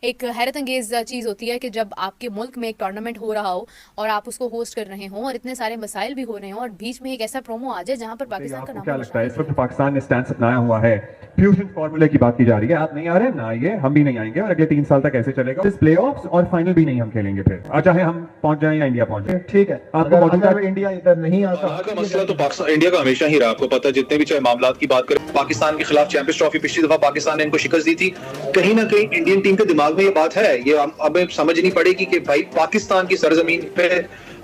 एक हैरत अंगेज चीज़ होती है कि जब आपके मुल्क में एक टूर्नामेंट हो रहा हो और आप उसको होस्ट कर रहे हों और इतने सारे मसाइल भी हो रहे हों और बीच में एक ऐसा प्रोमो आ जाए जहां पर पाकिस्तान का नाम क्या लगता है इस वक्त पाकिस्तान ने स्टैंड अपनाया हुआ है, फ्यूजन फार्मूले की बात की जा रही है, आप नहीं आ रहे ना आइए, हम भी नहीं आएंगे और अगले 3 साल तक ऐसे चलेगा, इस प्लेऑफ्स और फाइनल भी नहीं हम खेलेंगे फिर, चाहे हम पहुंच जाएं या इंडिया पहुंच जाए। ठीक है, आपको मौजूदा इंडिया इधर नहीं आता का मसला तो पाकिस्तान इंडिया का हमेशा ही रहा, आपको पता है, जितने भी चाहे मामलात की बात करें, पाकिस्तान के खिलाफ चैंपियंस ट्रॉफी पिछली दफा पाकिस्तान ने इनको शिकस्त दी थी, कहीं ना कहीं इंडियन टीम के दिमाग में ये बात है, ये हमें समझनी पड़ेगी कि भाई पाकिस्तान की सरजमीन पे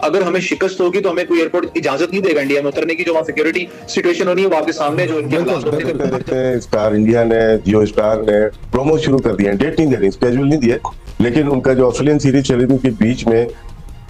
अगर हमें शिकस्त होगी तो हमें कोई एयरपोर्ट इजाजत नहीं देगा इंडिया में उतरने की, जो वहाँ सिक्योरिटी सिचुएशन होनी है वो आपके सामने जो स्टार इंडिया ने, जियो स्टार ने प्रोमो शुरू कर दिया, डेट नहीं दे रही, स्केड्यूल नहीं दिया, लेकिन उनका जो ऑस्ट्रेलियन सीरीज चली थी उसके बीच में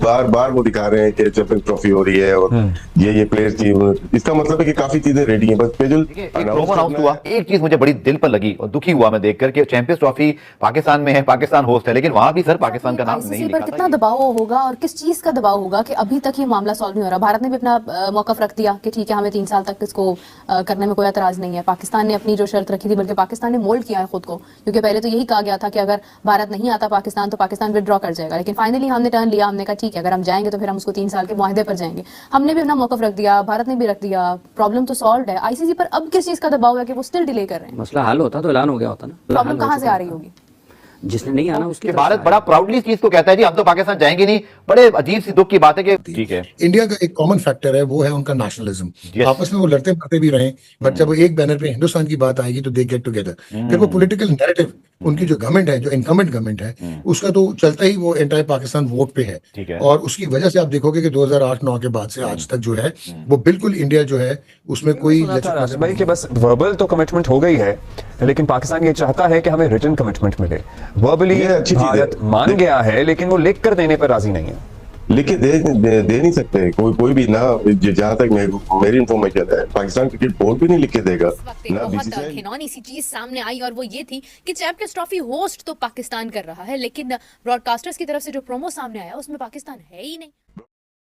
बार बार वो दिखा रहे हैं कि चैंपियंस ट्रॉफी हो रही है और ये प्लेयर्स की, इसका मतलब है कि काफी चीजें रेडी हैं, बस स्केड्यूल प्रोमो अनाउंस हुआ। एक चीज मुझे बड़ी दिल पर लगी और दुखी हुआ मैं देखकर कि चैंपियंस ट्रॉफी पाकिस्तान में है, पाकिस्तान होस्ट है, लेकिन वहां भी सर पाकिस्तान का नाम नहीं लिखा पर कितना दबाव होगा और किस चीज का दबाव होगा कि अभी तक ये मामला सॉल्व नहीं हो रहा। भारत ने भी अपना मौकफ रख दिया कि ठीक है हमें 3 साल तक इसको करने में कोई एतराज नहीं है। पाकिस्तान ने अपनी जो शर्त रखी थी, बल्कि पाकिस्तान ने मोल्ड किया है खुद को, क्योंकि पहले तो यही कहा गया था कि अगर भारत नहीं आता पाकिस्तान तो पाकिस्तान विड्रॉ कर जाएगा, लेकिन फाइनली हमने टर्न लिया, हमने कहा ठीक है अगर हम जाएंगे तो फिर हम उसको 3 साल के मुआहदे पर जाएंगे। हमने भी अपना मौकफ रख दिया, भारत ने भी रख दिया, प्रॉब्लम तो सॉल्व है। आईसीसी पर अब किस चीज का दबाव है कि वो स्टिल डिले कर रहे हैं? मसला हल होता तो ऐलान हो गया होता ना। प्रॉब्लम कहां से आ रही होगी? जिसने नहीं आना उसके भारत बड़ा प्राउडली इस चीज को कहता है जी हम तो पाकिस्तान जाएंगे नहीं। बड़े अजीब सी दुख की बात है कि ठीक है, इंडिया का एक कॉमन फैक्टर है, वो है उनका नेशनलिज्म। आपस में वो लड़ते मरते भी रहे, बट जब वो एक बैनर पे हिंदुस्तान की बात आएगी तो दे गेट टुगेदर। फिर वो पॉलिटिकल नैरेटिव उनकी जो गवर्नमेंट है, जो इनकमेंट गवर्नमेंट है, उसका तो चलता ही वो एंटायर पाकिस्तान वोट पे है। और उसकी वजह से आप देखोगे कि 2008-9 के बाद से आज तक जो है वो बिल्कुल इंडिया जो है उसमें कोई भाई कि बस वर्बल तो कमिटमेंट हो गई है, लेकिन पाकिस्तान ये चाहता है कि हमें रिटन कमिटमेंट मिले। वर्बली भारत मान गया है लेकिन वो लिख कर देने पर राजी नहीं है। लिख के दे नहीं सकते कोई भी ना, जहां तक मेरी इंफॉर्मेशन है पाकिस्तान क्रिकेट बोर्ड भी नहीं लिख के देगा ना। बहुत घिनौनी सी चीज सामने आई और वो ये थी कि चैंपियंस ट्रॉफी होस्ट तो पाकिस्तान कर रहा है, लेकिन ब्रॉडकास्टर्स की तरफ से जो प्रोमो सामने आया उसमें पाकिस्तान है ही नहीं।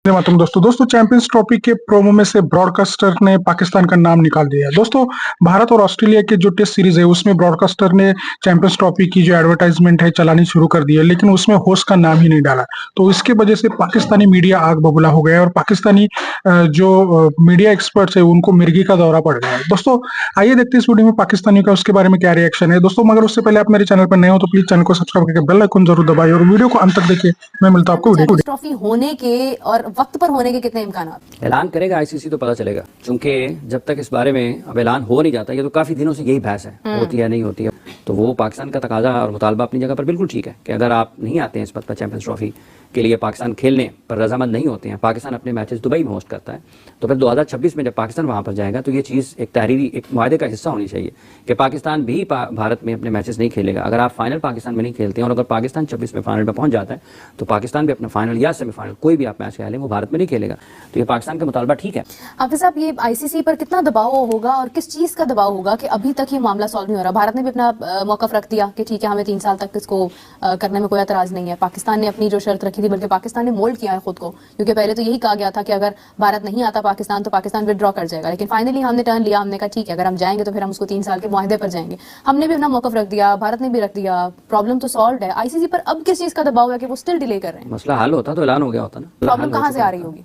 दोस्तों चैंपियंस ट्रॉफी के प्रोमो में से ब्रॉडकास्टर ने पाकिस्तान का नाम निकाल दिया। दोस्तों भारत और ऑस्ट्रेलिया के जो टेस्ट सीरीज है उसमें ब्रॉडकास्टर ने चैंपियंस ट्रॉफी की जो एडवर्टाइजमेंट है चलानी शुरू कर दी है, लेकिन उसमें होस्ट का नाम ही नहीं डाला। तो इसके वजह से पाकिस्तानी मीडिया आग बबूला हो गया और पाकिस्तानी जो मीडिया एक्सपर्ट्स है उनको मिर्गी का दौरा पड़ गया है। दोस्तों आइए देखते हैं इस वीडियो में पाकिस्तानी का उसके बारे में क्या रिएक्शन है। दोस्तों मगर उससे पहले आप मेरे चैनल पर नए हो तो प्लीज चैनल को सब्सक्राइब करके बेल आइकन जरूर दबाइए और वीडियो को अंत तक देखिए। मैं मिलता हूं आपको वीडियो ट्रॉफी होने के और वक्त पर होने के कितने इम्कान? ऐलान करेगा आईसीसी तो पता चलेगा, क्योंकि जब तक इस बारे में अब ऐलान हो नहीं जाता, ये तो काफी दिनों से यही बहस है, होती है नहीं होती है। तो वो पाकिस्तान का तकाजा और मुतालबा अपनी जगह पर बिल्कुल ठीक है कि अगर आप नहीं आते हैं इस वक्त पर चैंपियंस ट्रॉफी के लिए, पाकिस्तान खेलने पर रजामंद नहीं होते हैं, पाकिस्तान अपने मैचेस दुबई में होस्ट करता है, तो फिर 2026 में जब पाकिस्तान वहां पर जाएगा तो ये चीज़ एक तहरीरी एक मुआहदे का हिस्सा होनी चाहिए कि पाकिस्तान भी भारत में अपने मैचेस नहीं खेलेगा। अगर आप फाइनल पाकिस्तान में नहीं खेलते हैं और अगर पाकिस्तान 26 में फाइनल में पहुंच जाता है तो पाकिस्तान भी अपना फाइनल या सेमीफाइनल कोई भी आप मैच खेलें वो भारत में नहीं खेलेगा। तो ये पाकिस्तान का मुतालबा ठीक है। हाफिज साहब ये आईसीसी पर कितना दबाव होगा और किस चीज का दबाव होगा कि अभी तक ये मामला सॉल्व नहीं हो रहा? भारत ने भी अपना मौकफ रख दिया कि ठीक है हमें 3 साल तक इसको करने में कोई एतराज नहीं है। पाकिस्तान ने अपनी जो शर्त रखी थी, बल्कि पाकिस्तान ने मोल्ड किया है खुद को, क्योंकि पहले तो यही कहा गया था कि अगर भारत नहीं आता पाकिस्तान तो पाकिस्तान विड्रॉ कर जाएगा, लेकिन फाइनली हमने टर्न लिया, हमने कहा ठीक है अगर हम जाएंगे तो फिर हम उसको 3 साल के मुआहदे पर जाएंगे। हमने भी अपना मौकफ रख दिया, भारत ने भी रख दिया, प्रॉब्लम तो सॉल्व है। आईसीसी पर अब किस चीज का दबाव है कि वो स्टिल डिले कर रहे हैं? मसला हल होता तो ऐलान हो गया होता ना। प्रॉब्लम कहां से आ रही होगी?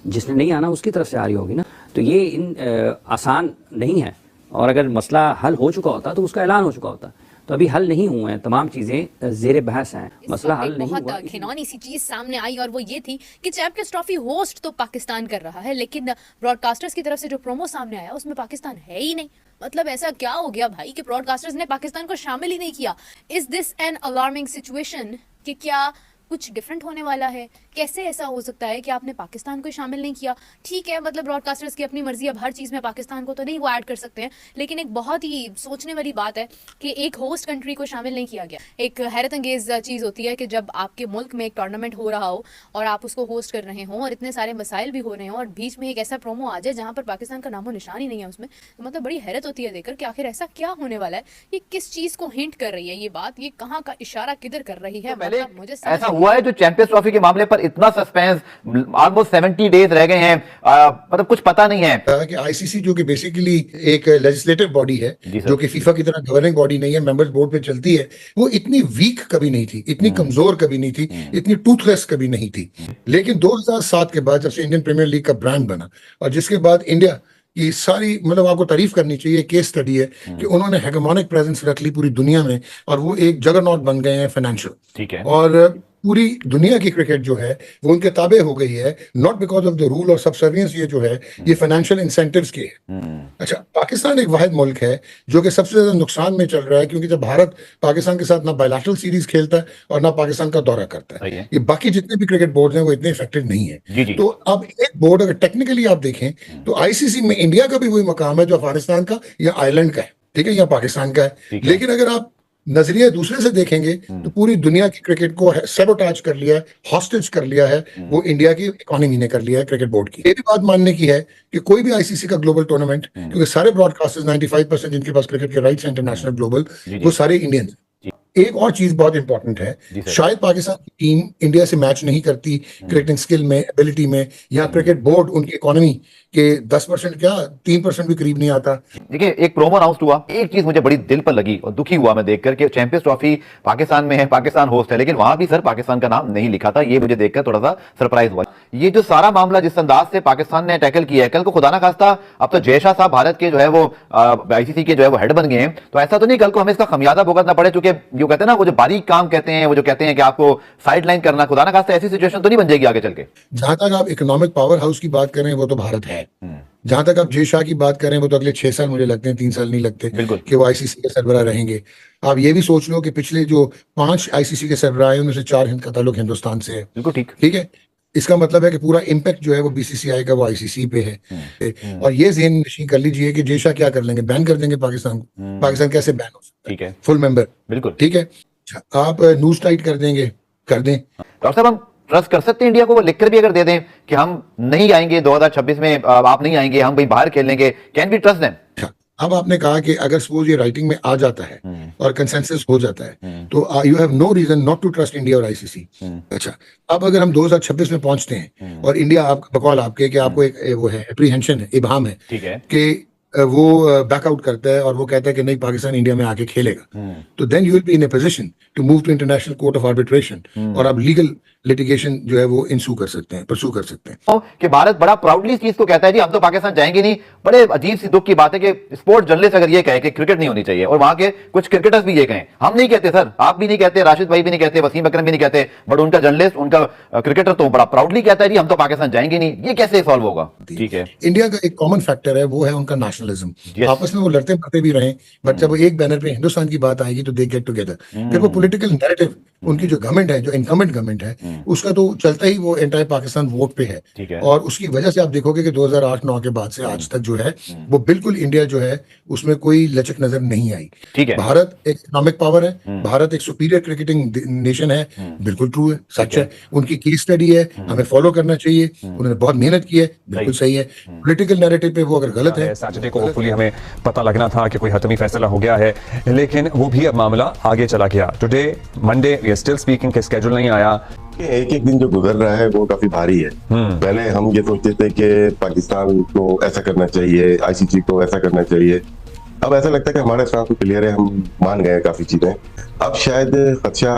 जिसने नहीं आना उसकी तरफ से आ रही होगी ना। तो ये आसान नहीं है, और अगर मसला हल हो चुका होता तो उसका ऐलान हो चुका होता। तो अभी हल नहीं हुए हैं, तमाम चीजें जेर बहस हैं, मसला हल नहीं हुआ। बहुत घिनौनी सी चीज सामने आई और वो ये थी कि चैंपियंस ट्रॉफी होस्ट तो पाकिस्तान कर रहा है, लेकिन ब्रॉडकास्टर्स की तरफ से जो प्रोमो सामने आया उसमें पाकिस्तान है ही नहीं। मतलब ऐसा क्या हो गया भाई कि ब्रॉडकास्टर्स ने पाकिस्तान को शामिल ही नहीं किया? Is this an alarming situation कि क्या कुछ डिफरेंट होने वाला है? कैसे ऐसा हो सकता है कि आपने पाकिस्तान को शामिल नहीं किया? ठीक है, मतलब ब्रॉडकास्टर्स की अपनी मर्जी, अब हर चीज़ में पाकिस्तान को तो नहीं वो ऐड कर सकते हैं, लेकिन एक बहुत ही सोचने वाली बात है कि एक होस्ट कंट्री को शामिल नहीं किया गया। एक हैरत अंगेज चीज़ होती है कि जब आपके मुल्क में एक टूर्नामेंट हो रहा हो और आप उसको होस्ट कर रहे हों और इतने सारे मसाइल भी हो रहे हों और बीच में एक ऐसा प्रोमो आ जाए जहाँ पर पाकिस्तान का नामो निशान ही नहीं है उसमें, तो मतलब बड़ी हैरत होती है देखकर कि आखिर ऐसा क्या होने वाला है। ये किस चीज़ को हिंट कर रही है ये बात? ये कहाँ का इशारा किधर कर रही है? मुझे ऐसा हुआ है जो चैंपियंस ट्रॉफी के मामले पर इतना सस्पेंस, ऑलमोस्ट 70 डेज रह गए हैं, मतलब कुछ पता नहीं है कि आईसीसी जो कि बेसिकली एक लेजिस्लेटिव बॉडी है, जो कि फीफा की तरह गवर्निंग बॉडी नहीं है, मेंबर्स बोर्ड पे चलती है, वो इतनी वीक कभी नहीं थी, इतनी कमजोर कभी नहीं थी, इतनी टूथलेस कभी नहीं थी। लेकिन 2007 के बाद जब से इंडियन प्रीमियर लीग का ब्रांड बना और जिसके बाद इंडिया ये सारी, मतलब आपको तारीफ करनी चाहिए, केस स्टडी है कि उन्होंने हेगेमोनिक प्रेजेंस रख ली पूरी दुनिया में और वो एक जगरनॉट बन गए हैं फाइनेंशियल। ठीक है। और पूरी दुनिया की क्रिकेट जो है वो उनके ताबे हो गई है, not because of the rule और सबसर्वियंस, ये जो है ये फाइनेंशियल इंसेंटिव्स के है। अच्छा, पाकिस्तान एक वाहिद मुल्क है जो कि सबसे ज्यादा नुकसान में चल रहा है, क्योंकि जब भारत पाकिस्तान के साथ ना बायलैटरल सीरीज खेलता है और ना पाकिस्तान का दौरा करता है, ये बाकी जितने भी क्रिकेट बोर्ड हैं वो इतने इफेक्टिव नहीं है। तो अब एक बोर्ड अगर टेक्निकली आप देखें तो आईसीसी में इंडिया का भी वही मकाम है जो अफगानिस्तान का या आयरलैंड का है, ठीक है, या पाकिस्तान का है। लेकिन अगर आप नजरिया दूसरे से देखेंगे तो पूरी दुनिया की क्रिकेट को सैबोटाज कर लिया है, हॉस्टेज कर लिया है, वो इंडिया की इकोनॉमी ने कर लिया है, क्रिकेट बोर्ड की। ये भी बात मानने की है कि कोई भी आईसीसी का ग्लोबल टूर्नामेंट, क्योंकि सारे ब्रॉडकास्टर्स 95% जिनके पास क्रिकेट के राइट्स हैं इंटरनेशनल ग्लोबल, वो सारे इंडियन। एक और चीज बहुत इंपॉर्टेंट है, शायद पाकिस्तान की टीम इंडिया से मैच नहीं करती क्रिकेटिंग स्किल में, एबिलिटी में, या क्रिकेट बोर्ड उनकी इकोनॉमी के 10% क्या 3% भी करीब नहीं आता। देखिए, एक प्रोमो अनाउंस हुआ, एक चीज मुझे बड़ी दिल पर लगी और दुखी हुआ मैं देखकर कि चैंपियंस ट्रॉफी पाकिस्तान में है, पाकिस्तान होस्ट है, लेकिन वहां भी सर पाकिस्तान का नाम नहीं लिखा था। ये मुझे देखकर थोड़ा सा सरप्राइज हुआ। ये जो सारा मामला जिस अंदाज से पाकिस्तान ने टैकल किया है, कल को खुदा ना खास्ता अब तो जय शाह साहब भारत के जो है वो आईसीसी के जो है वो हेड बन गए हैं, तो ऐसा तो नहीं कल को हमें इसका खमियाजा भुगतना पड़े, चूंकि जो कहते हैं ना वो जो बारीक काम कहते हैं, वो जो कहते हैं कि आपको साइड लाइन करना, खुदा ना खास्ता ऐसी सिचुएशन तो नहीं बन जाएगी आगे चल के। जहां तक आप इकोनॉमिक पावर हाउस की बात करें वो तो भारत है, जहां तक आप जय शाह की बात करें वो तो अगले 6 साल मुझे लगते हैं, 3 साल नहीं लगते कि वो आईसीसी के सरबराह रहेंगे। आप ये भी सोच लो कि पिछले जो 5 आईसीसी के सरबराह हैं उनमें से 4 का ताल्लुक हिंदुस्तान से है। बिल्कुल ठीक है, इसका मतलब है कि पूरा इम्पैक्ट जो है वो बीसीसीआई का वो आईसीसी पे है। और ये ज़हन नशीं कर लीजिए कि जय शाह क्या कर लेंगे, बैन कर देंगे पाकिस्तान को। पाकिस्तान कैसे बैन हो सकता है? ठीक है, फुल मेंबर। बिल्कुल ठीक है, आप न्यूज टाइट कर देंगे, कर दें। डॉक्टर साहब, हम ट्रस्ट कर सकते हैं इंडिया को? वो लिखकर भी अगर दे दें कि हम नहीं आएंगे 2026 में, आप नहीं आएंगे, हम भाई बाहर खेल लेंगे, कैन बी ट्रस्ट देम? अब आपने कहा कि अगर सपोज ये राइटिंग में आ जाता है और कंसेंसस हो जाता है तो you have no reason not to trust India और आईसीसी। अच्छा, अब अगर हम 2026 में पहुंचते हैं और इंडिया आपका बकौल आपके कि आपको एक वो है एप्रीहेंशन है, इबाम है कि वो बैकआउट करता है और वो कहता है कि नहीं पाकिस्तान इंडिया में आके खेलेगा, तो then you will be in a position to move to international court of arbitration और आप लीगल लिटिगेशन जो है वो इंसू कर सकते हैं, परसू कर सकते हैं। कि भारत बड़ा प्राउडली इस चीज को कहता है, जी हम तो पाकिस्तान जाएंगे नहीं। बड़े अजीब सी दुख की बात है कि स्पोर्ट जर्नलिस्ट अगर ये कहे कि क्रिकेट नहीं होनी चाहिए और वहां के कुछ क्रिकेटर्स भी ये कहें, हम नहीं कहते सर, आप भी नहीं कहते, राशिद भाई भी नहीं कहते, वसीम अकरम भी नहीं कहते, बट उनका जर्नलिस्ट, उनका क्रिकेटर तो बड़ा प्राउडली कहता है जी हम तो पाकिस्तान जाएंगे नहीं। ये कैसे सॉल्व होगा? ठीक है, इंडिया का एक कॉमन फैक्टर है, वो है उनका नेशनलिज्म। आपस में वो लड़ते मरते भी रहे, बट जब वो एक बैनर पे हिंदुस्तान की बात आएगी तो दे गेट टुगेदर। फिर वो पॉलिटिकल नैरेटिव उनकी जो गवर्नमेंट है, जो इनकमेंट गवर्नमेंट है, उसका तो चलता ही वो एंटायर पाकिस्तान वोट पे है। और उसकी वजह से आप देखोगे कि 2008-9 के बाद से आज तक जो है वो बिल्कुल इंडिया जो है उसमें कोई लचक नजर नहीं आई। भारत एक इकोनॉमिक पावर है, भारत एक सुपीरियर क्रिकेटिंग नेशन है, बिल्कुल ट्रू है, सच है। उनकी केस स्टडी है, हमें फॉलो करना चाहिए, उन्होंने बहुत मेहनत की है, बिल्कुल सही है। पॉलिटिकल नैरेटिव पे वो अगर गलत है, सैटरडे को होपफुली हमें पता लगना था कि कोई हतमी फैसला हो गया है, लेकिन वो भी अब मामला आगे चला गया। Today Monday we are still speaking के स्केड्यूल नहीं आया। एक एक दिन जो गुजर रहा है वो काफी भारी है। पहले हम ये सोचते थे कि पाकिस्तान को ऐसा करना चाहिए, आईसीसी को ऐसा करना चाहिए। अब ऐसा लगता है कि हमारा स्टांस बिल्कुल क्लियर है, हम मान गए काफी चीजें। अब शायद खदशा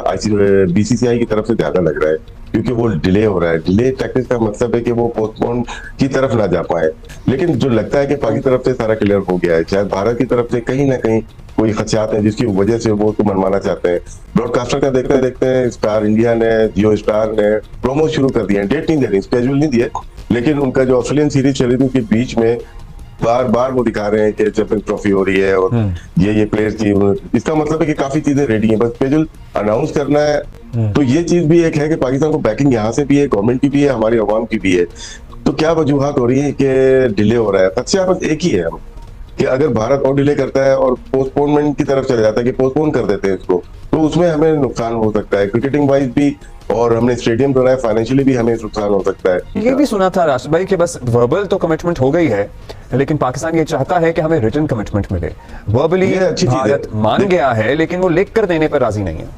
बीसीसीआई की तरफ से ज्यादा लग रहा है, क्योंकि वो डिले हो रहा है। डिले टैक्टिक्स का मतलब है कि वो पोस्टपोन की तरफ ना जा पाए, लेकिन जो लगता है कि पाक की तरफ से सारा क्लियर हो गया है। शायद भारत की तरफ से कहीं ना कहीं कोई खदशात हैं जिसकी वजह से वो तो मनवाना चाहते हैं। ब्रॉडकास्टर का देखते देखते स्टार इंडिया ने, जियो स्टार ने प्रोमो शुरू कर दिया। डेट नहीं दे रही, स्केड्यूल नहीं दिए, लेकिन उनका जो ऑस्ट्रेलियन सीरीज चली थी उसके बीच में बार बार वो दिखा रहे हैं कि चैंपियंस ट्रॉफी हो रही है और ये प्लेयर्स की। इसका मतलब है कि काफी चीजें रेडी हैं, बस स्केड्यूल अनाउंस करना है। तो ये चीज भी एक है कि पाकिस्तान को बैकिंग यहाँ से भी है, गवर्नमेंट की भी है, हमारी अवाम की भी है। तो क्या वजूहत हो रही है कि डिले हो रहा है? खदशा बस एक ही है कि अगर भारत और डिले करता है और पोस्टपोनमेंट की तरफ चले जाता है कि पोस्टपोन कर देते हैं इसको, तो उसमें हमें नुकसान हो सकता है क्रिकेटिंग वाइज भी, और हमने स्टेडियम बनाया, फाइनेंशियली भी हमें नुकसान हो सकता है। ये भी सुना था राशिद भाई कि बस वर्बल तो कमिटमेंट हो गई है, लेकिन पाकिस्तान ये चाहता है कि हमें रिटन कमिटमेंट मिले। वर्बली भारत मान गया है, लेकिन वो लिख कर देने पर राजी नहीं है।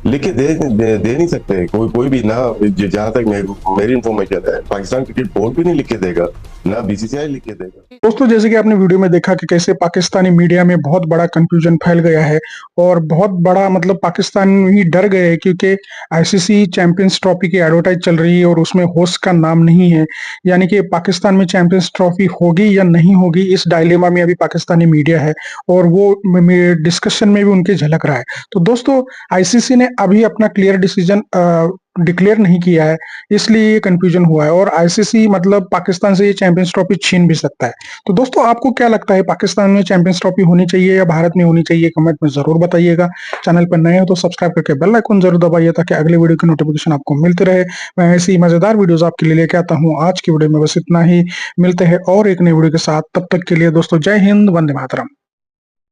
लिख के दे नहीं सकते कोई भी ना। जहां तक मेरी इंफॉर्मेशन है, पाकिस्तान क्रिकेट बोर्ड भी नहीं लिख के देगा, ना बीसीसीआई लिख के देगा। दोस्तों जैसे कि आपने वीडियो में देखा कि कैसे पाकिस्तानी मीडिया में बहुत बड़ा कंफ्यूजन फैल गया है और बहुत बड़ा मतलब पाकिस्तान ही डर गए हैं, क्योंकि आईसीसी चैंपियंस ट्रॉफी की एडवर्टाइज चल रही है और उसमें होस्ट का नाम नहीं है। यानी कि पाकिस्तान में चैंपियंस ट्रॉफी होगी या नहीं होगी, इस डायलेमा में अभी पाकिस्तानी मीडिया है और वो डिस्कशन में भी उनके झलक रहा है। तो दोस्तों आईसीसी ने अभी अपना क्लियर डिसीजन डिक्लेयर नहीं किया है, इसलिए ये कंफ्यूजन हुआ है और आईसीसी मतलब पाकिस्तान से ये चैंपियंस ट्रॉफी छीन भी सकता है। तो दोस्तों आपको क्या लगता है, पाकिस्तान में चैंपियंस ट्रॉफी होनी चाहिए या भारत में होनी चाहिए? कमेंट में जरूर बताइएगा। चैनल पर नए हो तो सब्सक्राइब करके बेल आइकन जरूर दबाइए ताकि अगले वीडियो की नोटिफिकेशन आपको मिलती रहे। मैं ऐसी मजेदार वीडियोस आपके लिए लेके आता हूँ। आज की वीडियो में बस इतना ही, मिलते हैं और एक नई वीडियो के साथ। तब तक के लिए दोस्तों जय हिंद, वंदे मातरम।